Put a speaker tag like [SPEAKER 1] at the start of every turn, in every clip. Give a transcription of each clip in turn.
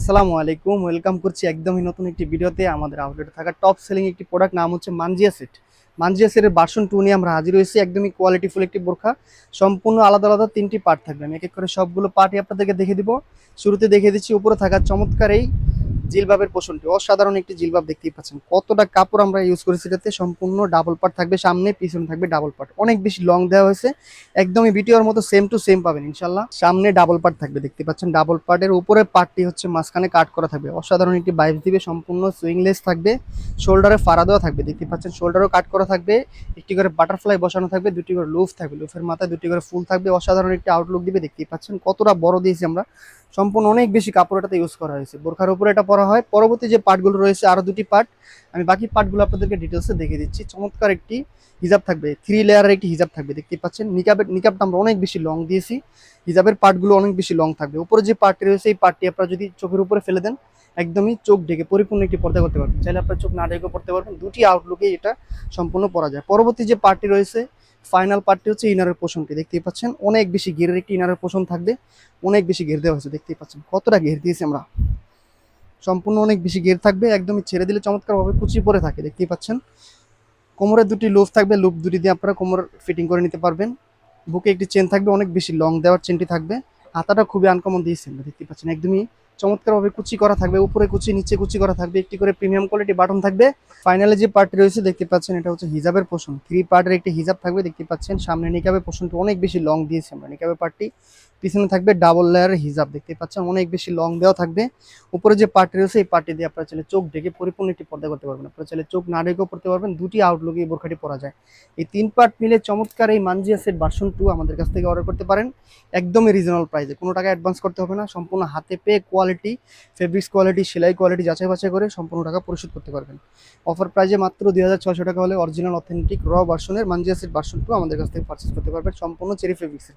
[SPEAKER 1] আসসালামু আলাইকুম, ওয়েলকাম করছি একদমই নতুন একটি ভিডিওতে। আমাদের আউটলেটে থাকা টপ সেলিং একটি প্রোডাক্ট নাম হচ্ছে মানজিয়া সেট। মানজিয়া সেটের ভার্সন 2 নিয়ে আমরা হাজির হয়েছি। একদমই কোয়ালিটিফুল একটি বোরখা, সম্পূর্ণ আলাদা আলাদা 3টি পার্ট থাকবে। আমি এক এক করে সবগুলো পার্টই আপনাদেরকে দেখে দিব। শুরুতে দেখিয়ে দিচ্ছি উপরে থাকা চমৎকার এই জিলবাবের পোষণটি, অসাধারণ একটি জিলবাব দেখতেই পাচ্ছেন। কতটা কাপড় আমরা ইউজ করেছি, এটাতে সম্পূর্ণ ডাবল পার্ট থাকবে, সামনে পিছনে থাকবে ডাবল পার্ট, অনেক বেশি লং দেওয়া হয়েছে। একদমই ভিডিওর মতো সেম টু সেম পাবেন ইনশাল্লাহ। সামনে ডাবল পার্ট থাকবে, দেখতে পাচ্ছেন ডাবল পার্টের উপরে পার্টটি হচ্ছে মাঝখানে কাট করা থাকবে, অসাধারণ একটি ভাইবস দিবে। সম্পূর্ণ সুইংলেস থাকবে, শোল্ডারে ফাড়া দেওয়া থাকবে, দেখতে পাচ্ছেন শোল্ডারও কাট করা থাকবে। একটি করে বাটারফ্লাই বসানো থাকবে, দুটি করে লুফ থাকবে, লুফের মাথায় দুটি করে ফুল থাকবে। অসাধারণ একটি আউটলুক দিবে, দেখতেই পাচ্ছেন কতটা বড় দিয়েছি আমরা। সম্পূর্ণ অনেক বেশি কাপড় এটাতে ইউজ করা হয়েছে। বোরখার উপরে এটা পরা হয়। পরবর্তী যে পার্টগুলো রয়েছে আরো দুটি পার্ট, আমি বাকি পার্টগুলো আপনাদেরকে ডিটেলসে দেখিয়ে দিচ্ছি। চমৎকার একটি হিজাব থাকবে, 3 লেয়ারের একটি হিজাব থাকবে, দেখতে পাচ্ছেন। নিকাবটা আমরা অনেক বেশি লং দিয়েছি, হিজাবের পার্টগুলো অনেক বেশি লং থাকবে। উপরে যে পার্টটি রয়েছে এই পার্টটি আপনারা যদি চোখের উপরে ফেলে দেন, একদমই চোখ ঢেকে পরিপূর্ণ একটি পর্দা করতে পারবেন। চাইলে আপনার চোখ না ঢেকেও পড়তে পারবেন, দুটি আউটলুকে এটা সম্পূর্ণ পরা যায়। পরবর্তী যে পার্টটি রয়েছে, ফাইনাল পার্টটি হচ্ছে ইনারের পোষণটি, দেখতেই পাচ্ছেন অনেক বেশি ঘেরের একটি ইনারের পোষণ থাকবে। অনেক বেশি ঘের দেওয়া হয়েছে, দেখতেই পাচ্ছেন কতটা ঘের দিয়েছি আমরা। সম্পূর্ণ অনেক বেশি ঘের থাকবে, একদমই ছেড়ে দিলে চমৎকারভাবে কুচি পরে থাকে, দেখতেই পাচ্ছেন। কোমরে দুটি লুপ থাকবে, লুপ দুটি দিয়ে আপনারা কোমর ফিটিং করে নিতে পারবেন। বুকে একটি চেন থাকবে, অনেক বেশি লং দেওয়ার চেনটি থাকবে। হাতাটা খুবই আনকমন দিয়েছে আমরা, দেখতে পাচ্ছেন একদমই চমৎকারভাবে কুচি করা থাকবে, উপরে কুচি নিচে কুচি করা থাকবে, একটি করে প্রিমিয়াম কোয়ালিটি বাটন থাকবে। ফাইনালে যে পার্টটি রয়েছে দেখতে পাচ্ছেন, এটা হচ্ছে হিজাবের পোষণ, 3 পার্টের একটি হিজাব থাকবে, দেখতে পাচ্ছেন। সামনে নিকাবের পোষণটি অনেক বেশি লং দিয়েছে আমরা, নিকাবের পার্টটি। পিছনে থাকবে ডাবল লেয়ারের হিজাব, দেখতে পাচ্ছেন অনেক বেশি লং দেওয়া থাকবে। উপরে যে পার্টটি রয়েছে এই পার্টটি দিয়ে আপনারা চাইলে চোখ ঢেকে পরিপূর্ণ একটি পর্দা করতে পারবেন, আপনারা চাইলে চোখ না ঢেকেও পড়তে পারবেন। দুটি আউটলুকে এই বোরখাটি পরা যায়। এই 3 পার্ট মিলে চমৎকার এই মানজিয়া সেট ভার্সন 2 আমাদের কাছ থেকে অর্ডার করতে পারেন একদমই রিজনেবল প্রাইসে। কোনো টাকা অ্যাডভান্স করতে হবে না, সম্পূর্ণ হাতে পেয়ে কোয়ালিটি, ফেব্রিক্স কোয়ালিটি, সেলাই কোয়ালিটি যাচাই বাছাই করে সম্পূর্ণ টাকা পরিশোধ করতে পারবেন। অফার প্রাইসে মাত্র 2600 টাকা হলে অরিজিনাল অথেন্টিক র ভার্সনের মানজিয়া সেট ভার্সন 2 আমাদের কাছ থেকে পারচেস করতে পারবেন সম্পূর্ণ চেরি ফেব্রিক্সের।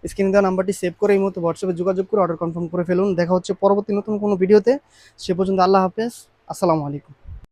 [SPEAKER 1] স্ক্রিনে দেওয়া নাম্বারটি সেভ করে এই মুহূর্তে হোয়াটসঅ্যাপে যোগাযোগ করে অর্ডার কনফার্ম করে ফেলুন। দেখা হচ্ছে পরবর্তী নতুন কোনো ভিডিওতে। সে পর্যন্ত আল্লাহ হাফেজ, আসসালামু আলাইকুম।